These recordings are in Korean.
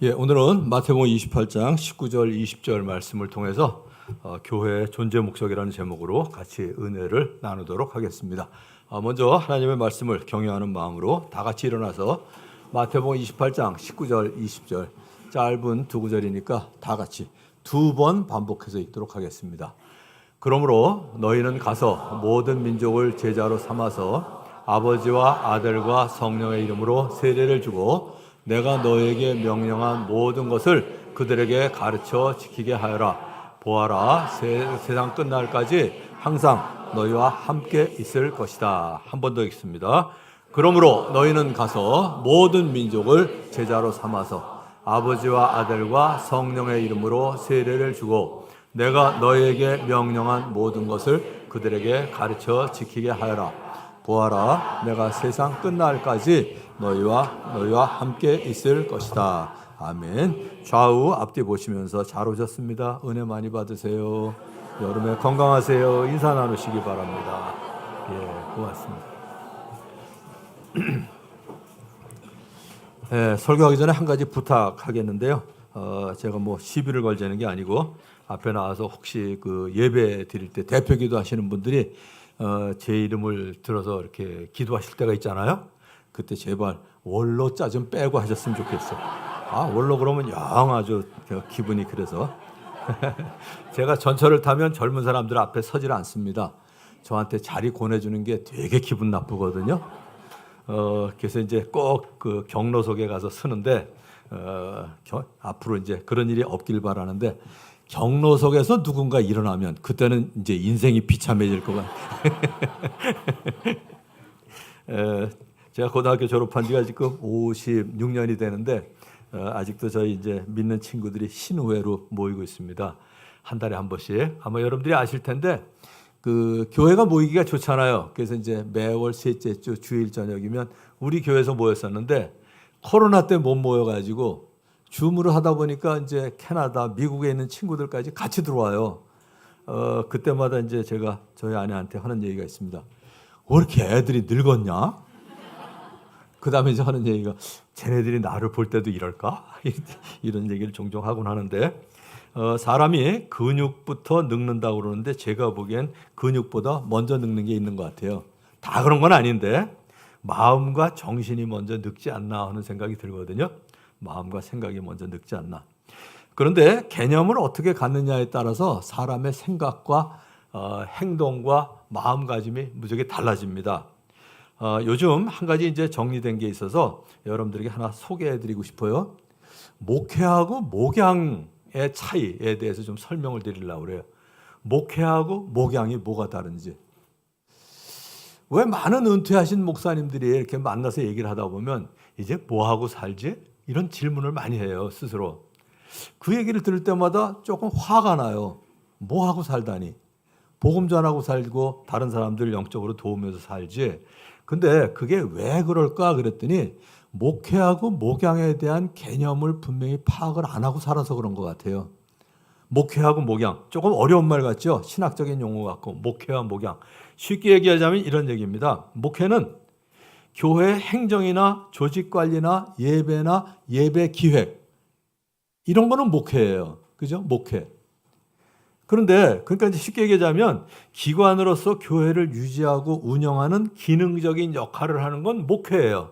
예, 오늘은 마태복음 28장 19절 20절 말씀을 통해서 교회의 존재 목적이라는 제목으로 같이 은혜를 나누도록 하겠습니다. 먼저 하나님의 말씀을 경외하는 마음으로 다 같이 일어나서 마태복음 28장 19절 20절 짧은 두 구절이니까 다 같이 두 번 반복해서 읽도록 하겠습니다. 그러므로 너희는 가서 모든 민족을 제자로 삼아서 아버지와 아들과 성령의 이름으로 세례를 주고 내가 너에게 명령한 모든 것을 그들에게 가르쳐 지키게 하여라. 보아라, 세상 끝날까지 항상 너희와 함께 있을 것이다. 한 번 더 읽습니다. 그러므로 너희는 가서 모든 민족을 제자로 삼아서 아버지와 아들과 성령의 이름으로 세례를 주고 내가 너희에게 명령한 모든 것을 그들에게 가르쳐 지키게 하여라. 보아라, 내가 세상 끝날까지 너희와 함께 있을 것이다. 아멘. 좌우 앞뒤 보시면서 잘 오셨습니다. 은혜 많이 받으세요. 여름에 건강하세요. 인사 나누시기 바랍니다. 예, 고맙습니다. 예, 설교하기 전에 한 가지 부탁하겠는데요. 제가 뭐 시비를 걸자는 게 아니고 앞에 나와서 혹시 그 예배 드릴 때 대표기도 하시는 분들이 제 이름을 들어서 이렇게 기도하실 때가 있잖아요. 그때 제발 월로 자 좀 빼고 하셨으면 좋겠어요. 월로 그러면 영 아주 기분이 그래서 제가 전철을 타면 젊은 사람들 앞에 서질 않습니다. 저한테 자리 권해주는 게 되게 기분 나쁘거든요. 그래서 이제 꼭 그 경로석에 가서 서는데 앞으로 이제 그런 일이 없길 바라는데 경로석에서 누군가 일어나면 그때는 이제 인생이 비참해질 것 같아요. 제가 고등학교 졸업한 지가 지금 56년이 되는데 아직도 저희 이제 믿는 친구들이 신우회로 모이고 있습니다. 한 달에 한 번씩. 아마 여러분들이 아실 텐데 그 교회가 모이기가 좋잖아요. 그래서 이제 매월 셋째 주 주일 저녁이면 우리 교회에서 모였었는데 코로나 때 못 모여가지고 줌으로 하다 보니까 이제 캐나다, 미국에 있는 친구들까지 같이 들어와요. 그때마다 이제 제가 저희 아내한테 하는 얘기가 있습니다. 왜 이렇게 애들이 늙었냐? 그 다음에 이제 하는 얘기가 쟤네들이 나를 볼 때도 이럴까? 이런 얘기를 종종 하곤 하는데 사람이 근육부터 늙는다고 그러는데 제가 보기엔 근육보다 먼저 늙는 게 있는 것 같아요. 다 그런 건 아닌데 마음과 정신이 먼저 늙지 않나 하는 생각이 들거든요. 마음과 생각이 먼저 늙지 않나. 그런데 개념을 어떻게 갖느냐에 따라서 사람의 생각과 행동과 마음가짐이 무지하게 달라집니다. 요즘 한 가지 이제 정리된 게 있어서 여러분들에게 하나 소개해드리고 싶어요. 목회하고 목양의 차이에 대해서 좀 설명을 드리려고 그래요. 목회하고 목양이 뭐가 다른지. 왜 많은 은퇴하신 목사님들이 이렇게 만나서 얘기를 하다 보면 이제 뭐하고 살지? 이런 질문을 많이 해요, 스스로. 그 얘기를 들을 때마다 조금 화가 나요. 뭐하고 살다니? 복음 전하고 살고 다른 사람들 영적으로 도우면서 살지. 근데 그게 왜 그럴까 그랬더니 목회하고 목양에 대한 개념을 분명히 파악을 안 하고 살아서 그런 것 같아요. 목회하고 목양, 조금 어려운 말 같죠? 신학적인 용어 같고 목회와 목양. 쉽게 얘기하자면 이런 얘기입니다. 목회는 교회 행정이나 조직 관리나 예배나 예배 기획 이런 거는 목회예요. 그죠? 목회. 그런데 그러니까 이제 쉽게 얘기하자면 기관으로서 교회를 유지하고 운영하는 기능적인 역할을 하는 건 목회예요.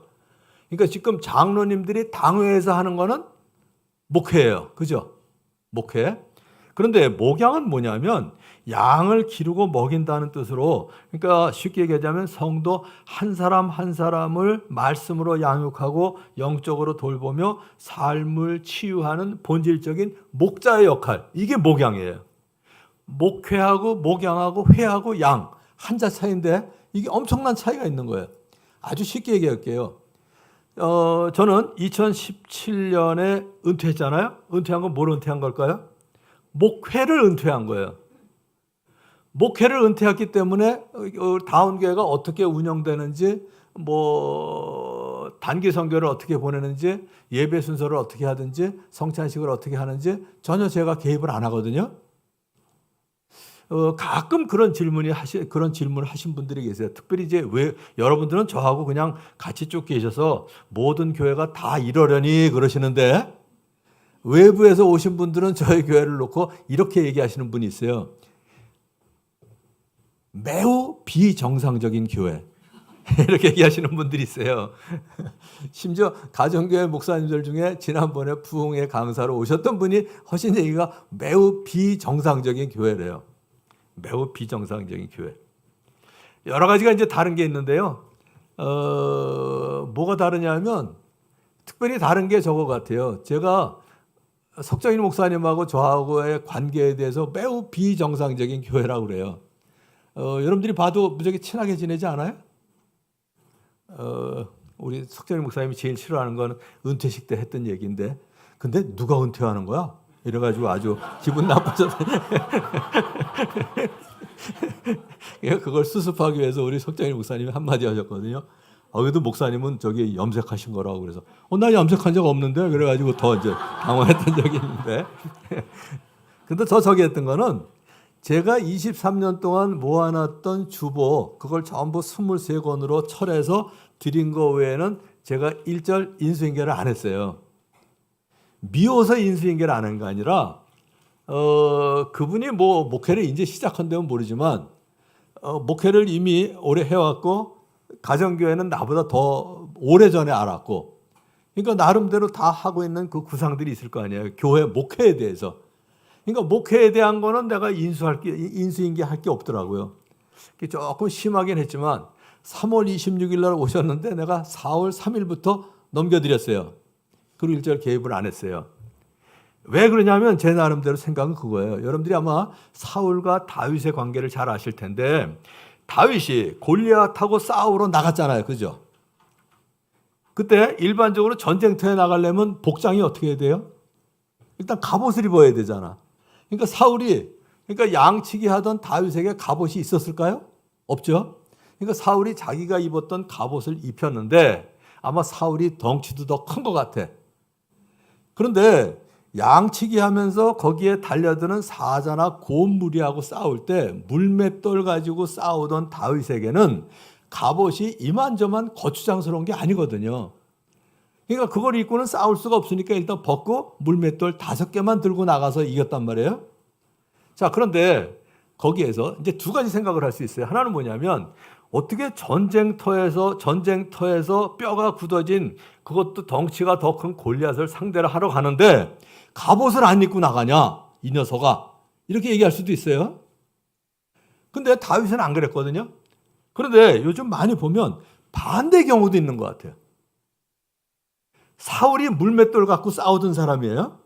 그러니까 지금 장로님들이 당회에서 하는 거는 목회예요. 그죠? 목회. 그런데 목양은 뭐냐면 양을 기르고 먹인다는 뜻으로, 그러니까 쉽게 얘기하자면 성도 한 사람 한 사람을 말씀으로 양육하고 영적으로 돌보며 삶을 치유하는 본질적인 목자의 역할, 이게 목양이에요. 목회하고 목양하고 회하고 양 한자 차이인데 이게 엄청난 차이가 있는 거예요. 아주 쉽게 얘기할게요. 저는 2017년에 은퇴했잖아요. 은퇴한 건 뭘 은퇴한 걸까요? 목회를 은퇴한 거예요. 목회를 은퇴했기 때문에 다운 교회가 어떻게 운영되는지, 뭐 단기 선교를 어떻게 보내는지, 예배 순서를 어떻게 하든지, 성찬식을 어떻게 하는지 전혀 제가 개입을 안 하거든요. 가끔 그런 질문을 하신 분들이 계세요. 특별히 이제 왜 여러분들은 저하고 그냥 같이 쭉 계셔서 모든 교회가 다 이러려니 그러시는데 외부에서 오신 분들은 저희 교회를 놓고 이렇게 얘기하시는 분이 있어요. 매우 비정상적인 교회. 이렇게 얘기하시는 분들이 있어요. 심지어 가정교회 목사님들 중에 지난번에 부흥회 강사로 오셨던 분이 하신 얘기가 매우 비정상적인 교회래요. 매우 비정상적인 교회. 여러 가지가 이제 다른 게 있는데요. 뭐가 다르냐면 특별히 다른 게 저거 같아요. 제가 석정인 목사님하고 저하고의 관계에 대해서 매우 비정상적인 교회라고 그래요. 여러분들이 봐도 무지하게 친하게 지내지 않아요? 우리 석정인 목사님이 제일 싫어하는 건 은퇴식 때 했던 얘기인데, 근데 누가 은퇴하는 거야? 이래가지고 아주 기분 나빠져서 그걸 수습하기 위해서 우리 석정인 목사님이 한마디 하셨거든요. 그래도 목사님은 저기 염색하신 거라고 그래서 나 염색한 적 없는데 그래가지고 더 이제 당황했던 적이 있는데 근데 저기 했던 거는 제가 23년 동안 모아놨던 주보 그걸 전부 23권으로 철해서 드린 거 외에는 제가 일절 인수인계를 안 했어요. 미워서 인수인계를 안 한 게 아니라 그분이 뭐 목회를 이제 시작한다면 모르지만 목회를 이미 오래 해왔고 가정교회는 나보다 더 오래전에 알았고 그러니까 나름대로 다 하고 있는 그 구상들이 있을 거 아니에요. 교회 목회에 대해서. 그러니까 목회에 대한 거는 내가 인수인계할 게 없더라고요. 조금 심하긴 했지만 3월 26일 날 오셨는데 내가 4월 3일부터 넘겨드렸어요. 그리고 일절 개입을 안 했어요. 왜 그러냐면 제 나름대로 생각은 그거예요. 여러분들이 아마 사울과 다윗의 관계를 잘 아실 텐데 다윗이 골리앗하고 싸우러 나갔잖아요. 그죠? 그때 일반적으로 전쟁터에 나가려면 복장이 어떻게 해야 돼요? 일단 갑옷을 입어야 되잖아. 그러니까 사울이 양치기 하던 다윗에게 갑옷이 있었을까요? 없죠. 그러니까 사울이 자기가 입었던 갑옷을 입혔는데 아마 사울이 덩치도 더 큰 것 같아. 그런데 양치기 하면서 거기에 달려드는 사자나 고운 무리하고 싸울 때 물맷돌 가지고 싸우던 다윗에게는 갑옷이 이만저만 거추장스러운 게 아니거든요. 그러니까 그걸 입고는 싸울 수가 없으니까 일단 벗고 물맷돌 5개만 들고 나가서 이겼단 말이에요. 자, 그런데 거기에서 이제 두 가지 생각을 할 수 있어요. 하나는 뭐냐면 어떻게 전쟁터에서 뼈가 굳어진 그것도 덩치가 더 큰 골리앗을 상대를 하러 가는데 갑옷을 안 입고 나가냐 이 녀석아 이렇게 얘기할 수도 있어요. 근데 다윗은 안 그랬거든요. 그런데 요즘 많이 보면 반대 경우도 있는 것 같아요. 사울이 물맷돌 갖고 싸우던 사람이에요.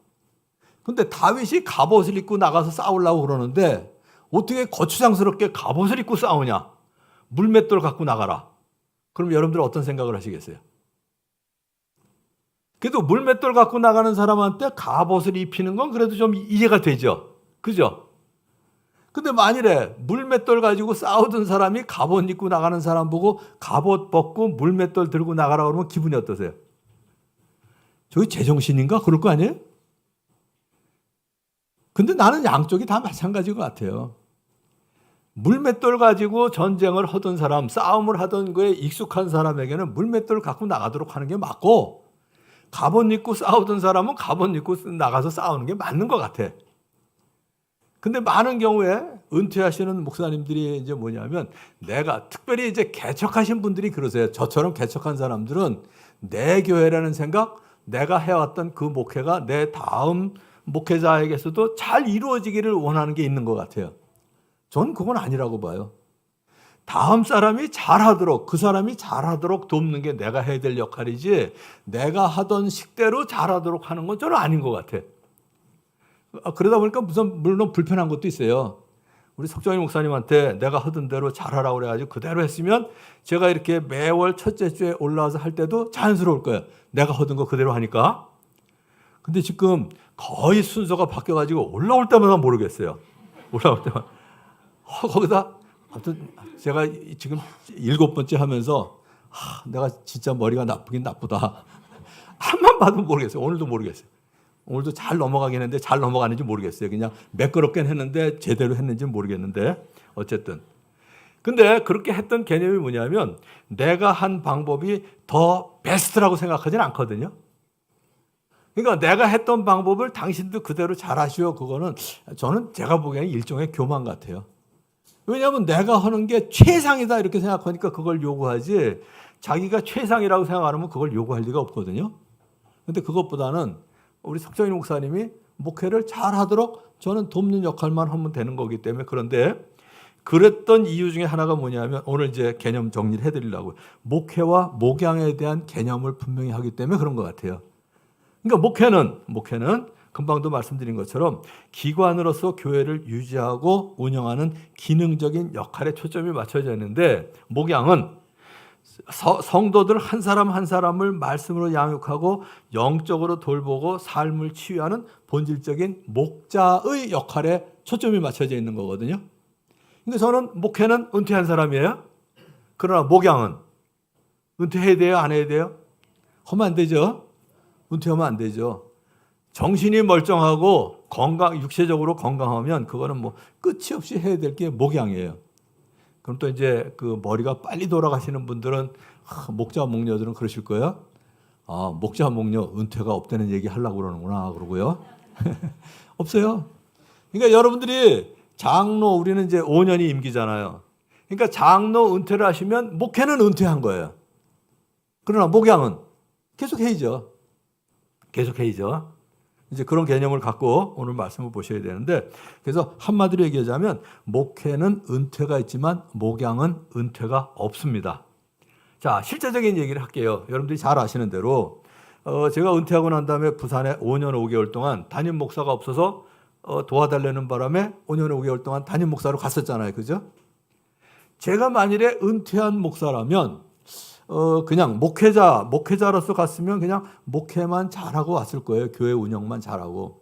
근데 다윗이 갑옷을 입고 나가서 싸우려고 그러는데 어떻게 거추장스럽게 갑옷을 입고 싸우냐. 물맷돌 갖고 나가라. 그럼 여러분들 어떤 생각을 하시겠어요? 그래도 물맷돌 갖고 나가는 사람한테 갑옷을 입히는 건 그래도 좀 이해가 되죠. 그죠? 근데 만일에 물맷돌 가지고 싸우던 사람이 갑옷 입고 나가는 사람 보고 갑옷 벗고 물맷돌 들고 나가라고 그러면 기분이 어떠세요? 저기 제정신인가? 그럴 거 아니에요? 근데 나는 양쪽이 다 마찬가지인 것 같아요. 물맷돌 가지고 전쟁을 하던 사람, 싸움을 하던 거에 익숙한 사람에게는 물맷돌 갖고 나가도록 하는 게 맞고 갑옷 입고 싸우던 사람은 갑옷 입고 나가서 싸우는 게 맞는 것 같아. 근데 많은 경우에 은퇴하시는 목사님들이 이제 뭐냐면 내가 특별히 이제 개척하신 분들이 그러세요. 저처럼 개척한 사람들은 내 교회라는 생각, 내가 해왔던 그 목회가 내 다음 목회자에게서도 잘 이루어지기를 원하는 게 있는 것 같아요. 전 그건 아니라고 봐요. 다음 사람이 잘하도록 그 사람이 잘하도록 돕는 게 내가 해야 될 역할이지 내가 하던 식대로 잘하도록 하는 건 저는 아닌 것 같아. 그러다 보니까 물론 불편한 것도 있어요. 우리 석정희 목사님한테 내가 하던 대로 잘하라고 그래가지고 그대로 했으면 제가 이렇게 매월 첫째 주에 올라와서 할 때도 자연스러울 거예요. 내가 하던 거 그대로 하니까. 근데 지금 거의 순서가 바뀌어가지고 올라올 때마다 모르겠어요. 올라올 때마다. 거기다 아무튼 제가 지금 7번째 하면서 내가 진짜 머리가 나쁘긴 나쁘다. 한번 봐도 모르겠어요. 오늘도 모르겠어요. 오늘도 잘 넘어가긴 했는데 잘 넘어가는지 모르겠어요. 그냥 매끄럽긴 했는데 제대로 했는지 모르겠는데 어쨌든. 근데 그렇게 했던 개념이 뭐냐면 내가 한 방법이 더 베스트라고 생각하지는 않거든요. 그러니까 내가 했던 방법을 당신도 그대로 잘하시오. 그거는 저는 제가 보기에는 일종의 교만 같아요. 왜냐하면 내가 하는 게 최상이다 이렇게 생각하니까 그걸 요구하지, 자기가 최상이라고 생각하면 그걸 요구할 리가 없거든요. 근데 그것보다는 우리 석정인 목사님이 목회를 잘하도록 저는 돕는 역할만 하면 되는 거기 때문에. 그런데 그랬던 이유 중에 하나가 뭐냐면, 오늘 이제 개념 정리를 해드리려고요. 목회와 목양에 대한 개념을 분명히 하기 때문에 그런 것 같아요. 그러니까 목회는 금방도 말씀드린 것처럼 기관으로서 교회를 유지하고 운영하는 기능적인 역할에 초점이 맞춰져 있는데, 목양은 성도들 한 사람 한 사람을 말씀으로 양육하고 영적으로 돌보고 삶을 치유하는 본질적인 목자의 역할에 초점이 맞춰져 있는 거거든요. 근데 저는 목회는 은퇴한 사람이에요. 그러나 목양은 은퇴해야 돼요? 안 해야 돼요? 하면 안 되죠. 은퇴하면 안 되죠. 정신이 멀쩡하고 육체적으로 건강하면 그거는 뭐 끝이 없이 해야 될 게 목양이에요. 그럼 또 이제 그 머리가 빨리 돌아가시는 분들은, 목자 목녀들은 그러실 거예요. 목자 목녀 은퇴가 없다는 얘기 하려고 그러는구나 그러고요. 없어요. 그러니까 여러분들이 장로, 우리는 이제 5년이 임기잖아요. 그러니까 장로 은퇴를 하시면 목회는 은퇴한 거예요. 그러나 목양은 계속 해야죠. 계속 해야죠. 이제 그런 개념을 갖고 오늘 말씀을 보셔야 되는데, 그래서 한마디로 얘기하자면 목회는 은퇴가 있지만 목양은 은퇴가 없습니다. 자, 실제적인 얘기를 할게요. 여러분들이 잘 아시는 대로 제가 은퇴하고 난 다음에 부산에 5년 5개월 동안 담임 목사가 없어서 도와달라는 바람에 5년 5개월 동안 담임 목사로 갔었잖아요. 그죠? 제가 만일에 은퇴한 목사라면 그냥 목회자로서 갔으면 그냥 목회만 잘하고 왔을 거예요. 교회 운영만 잘하고.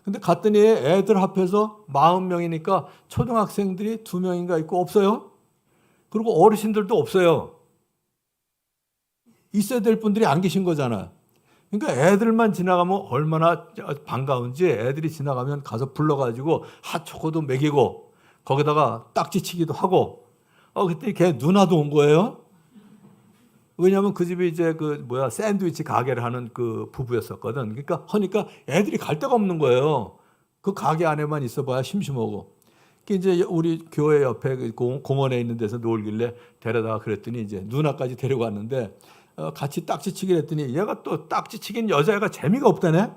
근데 갔더니 애들 합해서 40명이니까 초등학생들이 2명인가 있고 없어요. 그리고 어르신들도 없어요. 있어야 될 분들이 안 계신 거잖아요. 그러니까 애들만 지나가면 얼마나 반가운지, 애들이 지나가면 가서 불러가지고 핫초코도 먹이고 거기다가 딱지치기도 하고. 그때 걔 누나도 온 거예요. 왜냐하면 그 집이 이제 샌드위치 가게를 하는 그 부부였었거든. 그러니까 하니까 애들이 갈 데가 없는 거예요. 그 가게 안에만 있어봐야 심심하고. 이제 우리 교회 옆에 공원에 있는 데서 놀길래 데려다가 그랬더니 이제 누나까지 데려갔는데 같이 딱지치기를 했더니 얘가 또 딱지치기는 여자애가 재미가 없다네.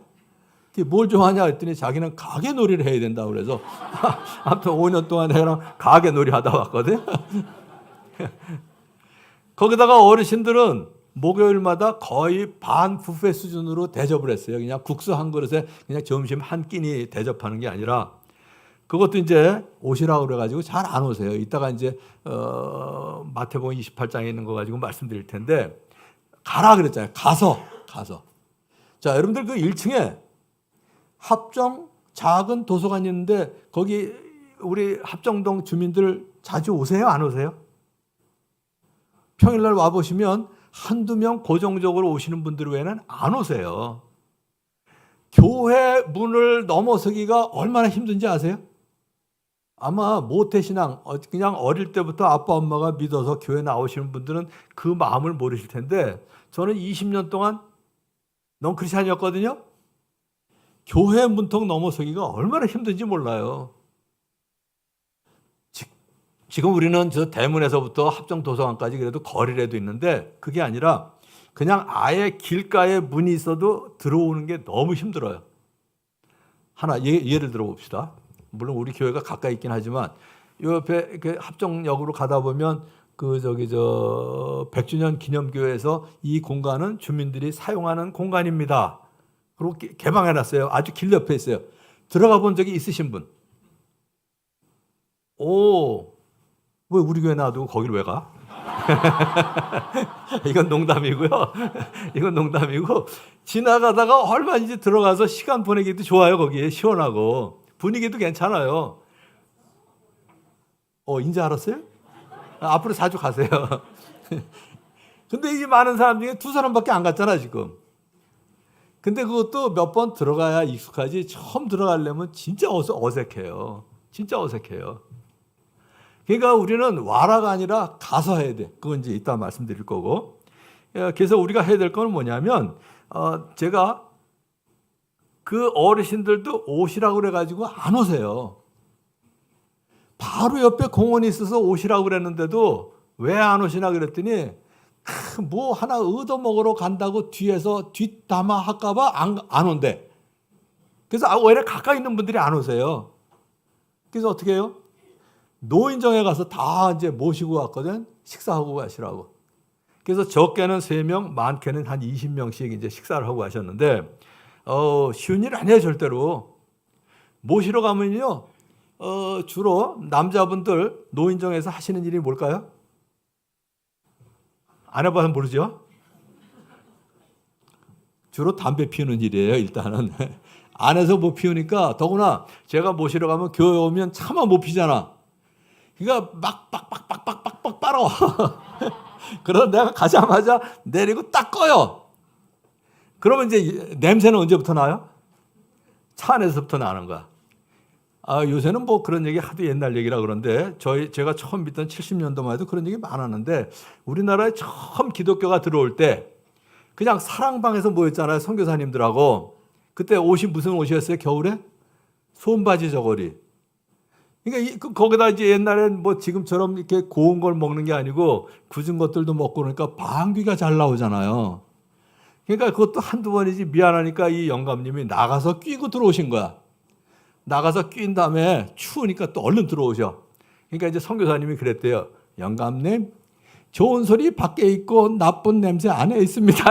뭘 좋아하냐 했더니 자기는 가게 놀이를 해야 된다 그래서 아무튼 5년 동안 애랑 가게 놀이 하다 왔거든. 거기다가 어르신들은 목요일마다 거의 반 뷔페 수준으로 대접을 했어요. 그냥 국수 한 그릇에 그냥 점심 한 끼니 대접하는 게 아니라, 그것도 이제 오시라고 그래가지고 잘 안 오세요. 이따가 이제 마태복음 28장에 있는 거 가지고 말씀드릴 텐데, 가라 그랬잖아요. 가서. 자, 여러분들 그 1층에 합정 작은 도서관이 있는데 거기 우리 합정동 주민들 자주 오세요? 안 오세요? 평일날 와보시면 한두 명 고정적으로 오시는 분들 외에는 안 오세요. 교회 문을 넘어서기가 얼마나 힘든지 아세요? 아마 모태신앙, 그냥 어릴 때부터 아빠 엄마가 믿어서 교회 나오시는 분들은 그 마음을 모르실 텐데, 저는 20년 동안 넌크리스찬이었거든요. 교회 문턱 넘어서기가 얼마나 힘든지 몰라요. 지금 우리는 저 대문에서부터 합정도서관까지 그래도 거리라도 있는데, 그게 아니라 그냥 아예 길가에 문이 있어도 들어오는 게 너무 힘들어요. 하나 예를 들어 봅시다. 물론 우리 교회가 가까이 있긴 하지만 요 옆에 합정역으로 가다 보면 100주년 기념교회에서 이 공간은 주민들이 사용하는 공간입니다. 그리고 개방해 놨어요. 아주 길 옆에 있어요. 들어가 본 적이 있으신 분? 왜 우리 교회 놔두고 거기를 왜 가? 이건 농담이고요. 이건 농담이고, 지나가다가 얼마든지 들어가서 시간 보내기도 좋아요. 거기에 시원하고 분위기도 괜찮아요. 인제 알았어요? 앞으로 자주 가세요. 근데 이 많은 사람 중에 2사람밖에 안 갔잖아 지금. 근데 그것도 몇 번 들어가야 익숙하지, 처음 들어가려면 진짜 어색해요. 진짜 어색해요. 그러니까 우리는 와라가 아니라 가서 해야 돼. 그건 이제 이따 말씀드릴 거고. 그래서 우리가 해야 될 건 뭐냐면, 제가 그 어르신들도 오시라고 그래가지고 안 오세요. 바로 옆에 공원이 있어서 오시라고 그랬는데도 왜 안 오시나 그랬더니 뭐 하나 얻어먹으러 간다고 뒤에서 뒷담화 할까봐 안 온대. 그래서 오히려 가까이 있는 분들이 안 오세요. 그래서 어떻게 해요? 노인정에 가서 다 이제 모시고 왔거든. 식사하고 가시라고. 그래서 적게는 3명, 많게는 한 20명씩 이제 식사를 하고 가셨는데, 쉬운 일 아니에요, 절대로. 모시러 가면요, 주로 남자분들 노인정에서 하시는 일이 뭘까요? 안 해봐서 모르죠? 주로 담배 피우는 일이에요, 일단은. 안에서 못 피우니까, 더구나 제가 모시러 가면 교회 오면 차마 못 피잖아. 그러니까 막 빡빡빡빡빡빡 빨아. 그러다 내가 가자마자 내리고 딱 꺼요. 그러면 이제 냄새는 언제부터 나요? 차 안에서부터 나는 거야. 요새는 뭐 그런 얘기 하도 옛날 얘기라 그런데 제가 처음 믿던 70년도만 해도 그런 얘기 많았는데 우리나라에 처음 기독교가 들어올 때 그냥 사랑방에서 모였잖아요. 선교사님들하고. 그때 옷이 무슨 옷이었어요? 겨울에? 손바지 저고리. 그러니까 거기다 이제 옛날엔 뭐 지금처럼 이렇게 고운 걸 먹는 게 아니고 굳은 것들도 먹고 그러니까 방귀가 잘 나오잖아요. 그러니까 그것도 한두 번이지 미안하니까 이 영감님이 나가서 끼고 들어오신 거야. 나가서 낀 다음에 추우니까 또 얼른 들어오셔. 그러니까 이제 선교사님이 그랬대요. 영감님, 좋은 소리 밖에 있고 나쁜 냄새 안에 있습니다.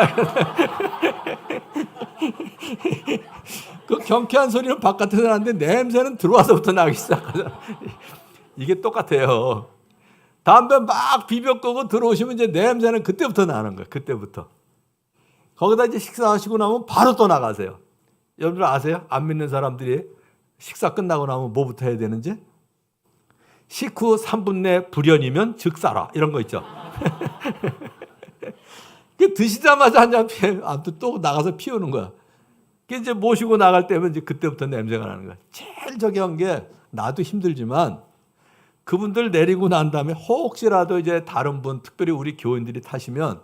그 경쾌한 소리는 바깥에서 나는데 냄새는 들어와서부터 나기 시작하잖아. 이게 똑같아요. 담배 막 비벼 끄고 들어오시면 이제 냄새는 그때부터 나는 거예요. 그때부터. 거기다 이제 식사하시고 나면 바로 또 나가세요. 여러분들 아세요? 안 믿는 사람들이 식사 끝나고 나면 뭐부터 해야 되는지? 식후 3분 내 불연이면 즉사라. 이런 거 있죠. 드시자마자 한 잔 또 나가서 피우는 거야. 이제 모시고 나갈 때면 이제 그때부터 냄새가 나는 거야. 제일 저기 한 게 나도 힘들지만 그분들 내리고 난 다음에 혹시라도 이제 다른 분, 특별히 우리 교인들이 타시면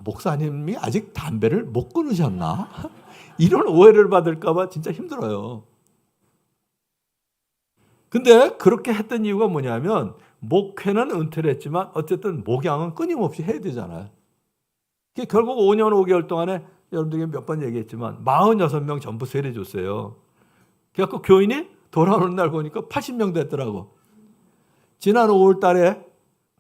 목사님이 아직 담배를 못 끊으셨나? 이런 오해를 받을까봐 진짜 힘들어요. 근데 그렇게 했던 이유가 뭐냐면 목회는 은퇴를 했지만 어쨌든 목양은 끊임없이 해야 되잖아요. 결국 5년 5개월 동안에 여러분들에게 몇 번 얘기했지만 46명 전부 세례 줬어요. 그래서 교인이 돌아오는 날 보니까 80명 됐더라고. 지난 5월 달에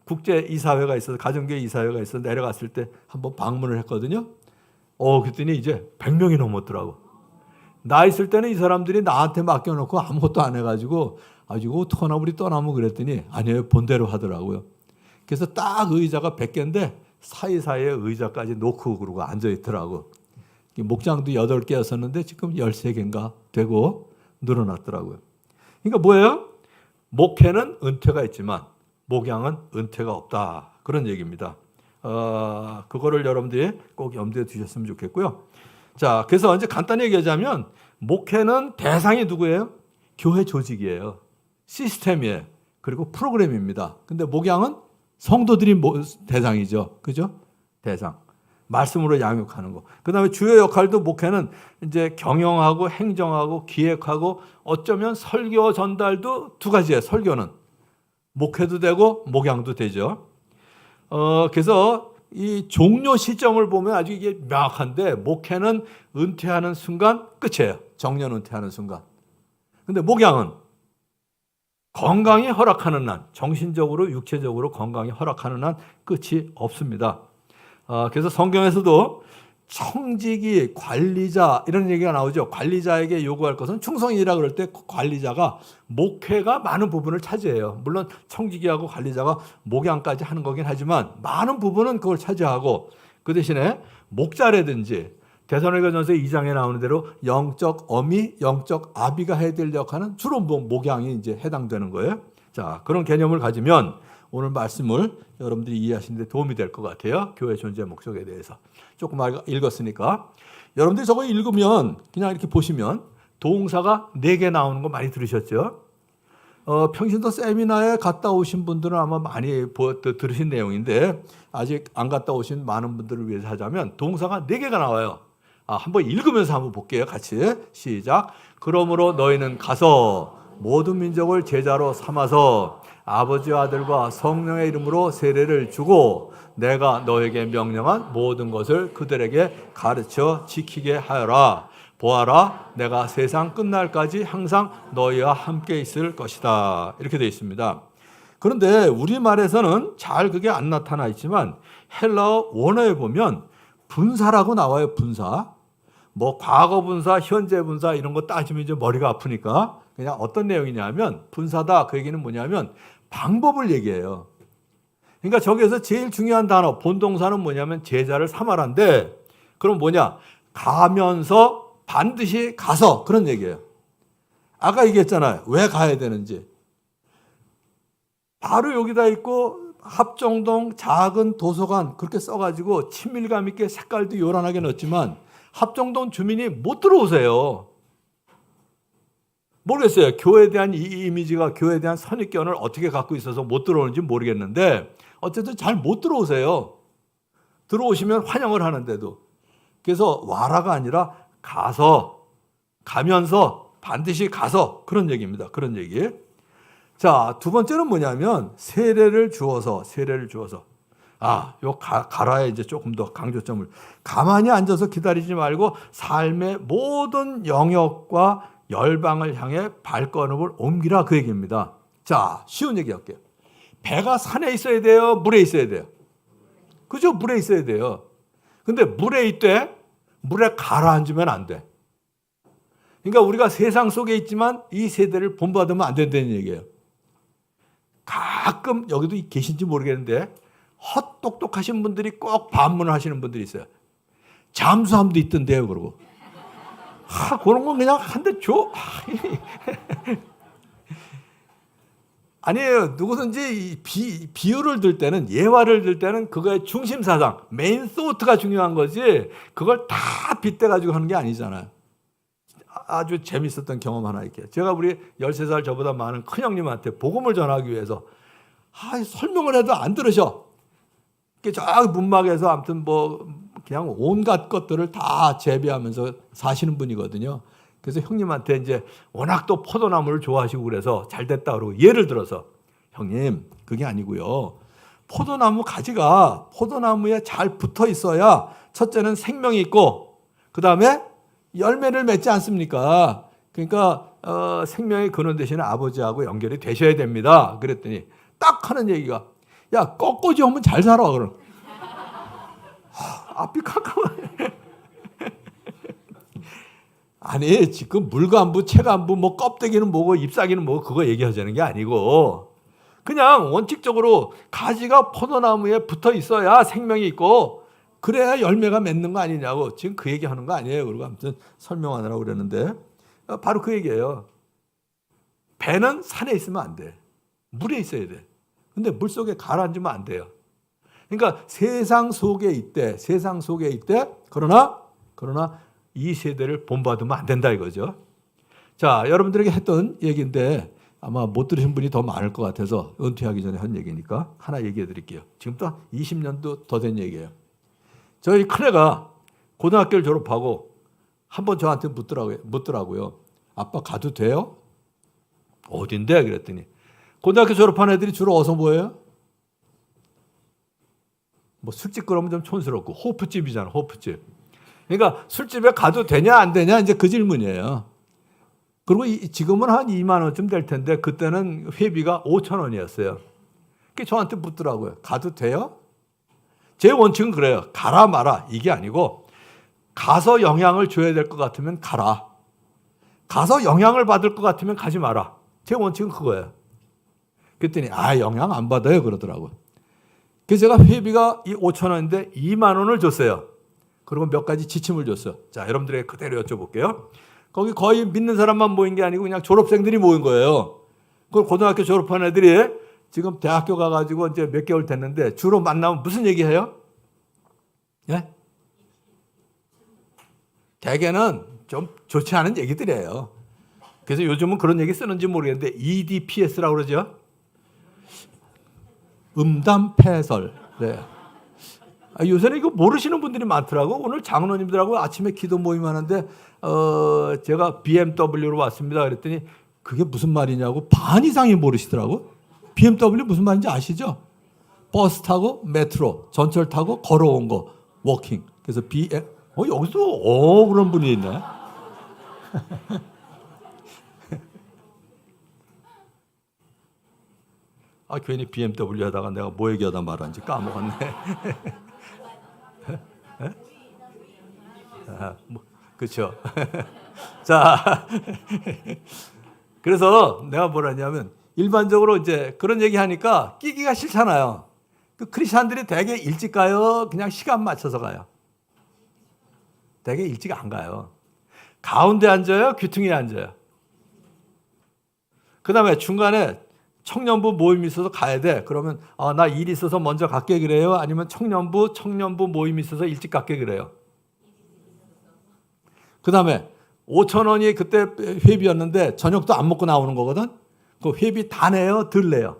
국제 이사회가 있어서 가정교회 이사회가 있어서 내려갔을 때 한번 방문을 했거든요. 그랬더니 이제 100명이 넘었더라고. 나 있을 때는 이 사람들이 나한테 맡겨놓고 아무것도 안 해가지고 이거 어떡하나 우리 떠나면 그랬더니 아니에요. 본대로 하더라고요. 그래서 딱 의자가 100개인데 사이사이에 의자까지 놓고 그러고 앉아있더라고. 목장도 8개였었는데 지금 13개인가 되고 늘어났더라고요. 그러니까 뭐예요? 목회는 은퇴가 있지만 목양은 은퇴가 없다. 그런 얘기입니다. 그거를 여러분들이 꼭 염두에 두셨으면 좋겠고요. 자, 그래서 이제 간단히 얘기하자면 목회는 대상이 누구예요? 교회 조직이에요. 시스템이에요. 그리고 프로그램입니다. 근데 목양은 성도들이 대상이죠. 그죠? 대상. 말씀으로 양육하는 거. 그 다음에 주요 역할도 목회는 이제 경영하고 행정하고 기획하고 어쩌면 설교 전달도 2가지예요. 설교는. 목회도 되고 목양도 되죠. 그래서 이 종료 시점을 보면 아주 이게 명확한데 목회는 은퇴하는 순간 끝이에요. 정년 은퇴하는 순간. 근데 목양은 건강이 허락하는 한, 정신적으로 육체적으로 건강이 허락하는 한 끝이 없습니다. 그래서 성경에서도 청지기, 관리자 이런 얘기가 나오죠. 관리자에게 요구할 것은 충성이라 그럴 때 관리자가 목회가 많은 부분을 차지해요. 물론 청지기하고 관리자가 목양까지 하는 거긴 하지만 많은 부분은 그걸 차지하고 그 대신에 목자라든지 데살로니가전서 2장에 나오는 대로 영적 어미, 영적 아비가 해야 될 역할은 주로 목양이 이제 해당되는 거예요. 자, 그런 개념을 가지면 오늘 말씀을 여러분들이 이해하시는 데 도움이 될 것 같아요. 교회 존재 목적에 대해서. 조금 읽었으니까. 여러분들이 저거 읽으면 그냥 이렇게 보시면 동사가 4개 나오는 거 많이 들으셨죠? 평신도 세미나에 갔다 오신 분들은 아마 많이 들으신 내용인데 아직 안 갔다 오신 많은 분들을 위해서 하자면 동사가 4개가 나와요. 한번 읽으면서 한번 볼게요. 같이 시작. 그러므로 너희는 가서 모든 민족을 제자로 삼아서 아버지와 아들과 성령의 이름으로 세례를 주고 내가 너에게 명령한 모든 것을 그들에게 가르쳐 지키게 하여라. 보아라, 내가 세상 끝날까지 항상 너희와 함께 있을 것이다. 이렇게 되어 있습니다. 그런데 우리말에서는 잘 그게 안 나타나 있지만 헬라어 원어에 보면 분사라고 나와요. 분사. 뭐 과거 분사, 현재 분사 이런 거 따지면 이제 머리가 아프니까 그냥 어떤 내용이냐면 분사다. 그 얘기는 뭐냐면 방법을 얘기해요. 그러니까 저기에서 제일 중요한 단어 본동사는 뭐냐면 제자를 삼아라인데 그럼 뭐냐? 가면서 반드시 가서 그런 얘기예요. 아까 얘기했잖아요. 왜 가야 되는지. 바로 여기다 있고 합정동 작은 도서관 그렇게 써가지고 친밀감 있게 색깔도 요란하게 넣었지만 합정동 주민이 못 들어오세요. 모르겠어요. 교회에 대한 이 이미지가 교회에 대한 선입견을 어떻게 갖고 있어서 못 들어오는지 모르겠는데 어쨌든 잘 못 들어오세요. 들어오시면 환영을 하는데도. 그래서 와라가 아니라 가서, 가면서, 반드시 가서 그런 얘기입니다. 그런 얘기. 자, 두 번째는 뭐냐면 세례를 주어서. 요 가라에 이제 조금 더 강조점을. 가만히 앉아서 기다리지 말고 삶의 모든 영역과 열방을 향해 발걸음을 옮기라 그 얘기입니다. 자, 쉬운 얘기 할게요. 배가 산에 있어야 돼요? 물에 있어야 돼요? 그죠? 물에 있어야 돼요. 근데 물에 있되 물에 가라앉으면 안 돼. 그러니까 우리가 세상 속에 있지만 이 세대를 본받으면 안 된다는 얘기예요. 가끔 여기도 계신지 모르겠는데 헛똑똑하신 분들이 꼭 반문을 하시는 분들이 있어요. 잠수함도 있던데요, 그러고. 그런 건 그냥 한 대 줘. 아니에요. 누구든지 비유를 들 때는, 예화를 들 때는 그거의 중심 사상, 메인 소트가 중요한 거지 그걸 다 빗대가지고 하는 게 아니잖아요. 아주 재밌었던 경험 하나 이렇게. 제가 우리 13살 저보다 많은 큰형님한테 복음을 전하기 위해서 설명을 해도 안 들으셔. 저 문막에서 아무튼 뭐 그냥 온갖 것들을 다 재배하면서 사시는 분이거든요. 그래서 형님한테 이제 워낙 또 포도나무를 좋아하시고 그래서 잘 됐다 그러고 예를 들어서 형님 그게 아니고요. 포도나무 가지가 포도나무에 잘 붙어 있어야 첫째는 생명이 있고 그 다음에 열매를 맺지 않습니까? 그러니까 생명의 근원 되시는 아버지하고 연결이 되셔야 됩니다. 그랬더니 딱 하는 얘기가 야 꺾어지 오면 잘 살아 그럼. 앞이 캄캄해. 아니 지금 물간부, 체간부, 뭐 껍데기는 뭐고 잎사귀는 뭐고 그거 얘기하자는 게 아니고 그냥 원칙적으로 가지가 포도나무에 붙어 있어야 생명이 있고 그래야 열매가 맺는 거 아니냐고 지금 그 얘기하는 거 아니에요. 그리고 아무튼 설명하느라고 그랬는데 바로 그 얘기예요. 배는 산에 있으면 안 돼. 물에 있어야 돼. 근데 물속에 가라앉으면 안 돼요. 그러니까 세상 속에 있대. 그러나 이 세대를 본받으면 안 된다 이거죠. 자, 여러분들에게 했던 얘기인데 아마 못 들으신 분이 더 많을 것 같아서 은퇴하기 전에 한 얘기니까 하나 얘기해 드릴게요. 지금부터 20년도 더 된 얘기예요. 저희 큰애가 고등학교를 졸업하고 한번 저한테 묻더라고요. 아빠 가도 돼요? 어딘데? 그랬더니 고등학교 졸업한 애들이 주로 어디서 모여요? 뭐 술집 그러면 좀 촌스럽고 호프집이잖아. 호프집. 그러니까 술집에 가도 되냐 안 되냐 이제 그 질문이에요. 그리고 지금은 한 2만 원쯤 될 텐데 그때는 회비가 5천 원이었어요. 그게 저한테 묻더라고요. 가도 돼요? 제 원칙은 그래요. 가라 마라 이게 아니고 가서 영향을 줘야 될 것 같으면 가라. 가서 영향을 받을 것 같으면 가지 마라. 제 원칙은 그거예요. 그랬더니 영향 안 받아요 그러더라고요. 그래서 제가 회비가 5천 원인데 2만 원을 줬어요. 그리고 몇 가지 지침을 줬어요. 자, 여러분들에게 그대로 여쭤볼게요. 거기 거의 믿는 사람만 모인 게 아니고 그냥 졸업생들이 모인 거예요. 그 고등학교 졸업한 애들이 지금 대학교 가가지고 이제 몇 개월 됐는데 주로 만나면 무슨 얘기해요? 예? 대개는 좀 좋지 않은 얘기들이에요. 그래서 요즘은 그런 얘기 쓰는지 모르겠는데 EDPS라고 그러죠. 음담패설. 네. 요새는 이거 모르시는 분들이 많더라고. 오늘 장로님들하고 아침에 기도 모임 하는데 제가 BMW로 왔습니다. 그랬더니 그게 무슨 말이냐고 반 이상이 모르시더라고. BMW 무슨 말인지 아시죠? 버스 타고 메트로, 전철 타고 걸어온 거, 워킹. 그래서 여기서 그런 분이 있네. 괜히 BMW 하다가 내가 뭐 얘기하다 말았는지 까먹었네. 그렇죠. 자, 그래서 내가 뭐라냐면 일반적으로 이제 그런 얘기하니까 끼기가 싫잖아요. 그 크리스찬들이 되게 일찍 가요. 그냥 시간 맞춰서 가요. 되게 일찍 안 가요. 가운데 앉아요. 귀퉁이에 앉아요. 그 다음에 중간에 청년부 모임이 있어서 가야 돼. 그러면 나 일 있어서 먼저 갈게 그래요? 아니면 청년부 모임이 있어서 일찍 갈게 그래요? 그 다음에 5,000원이 그때 회비였는데 저녁도 안 먹고 나오는 거거든? 그 회비 다 내요? 덜 내요?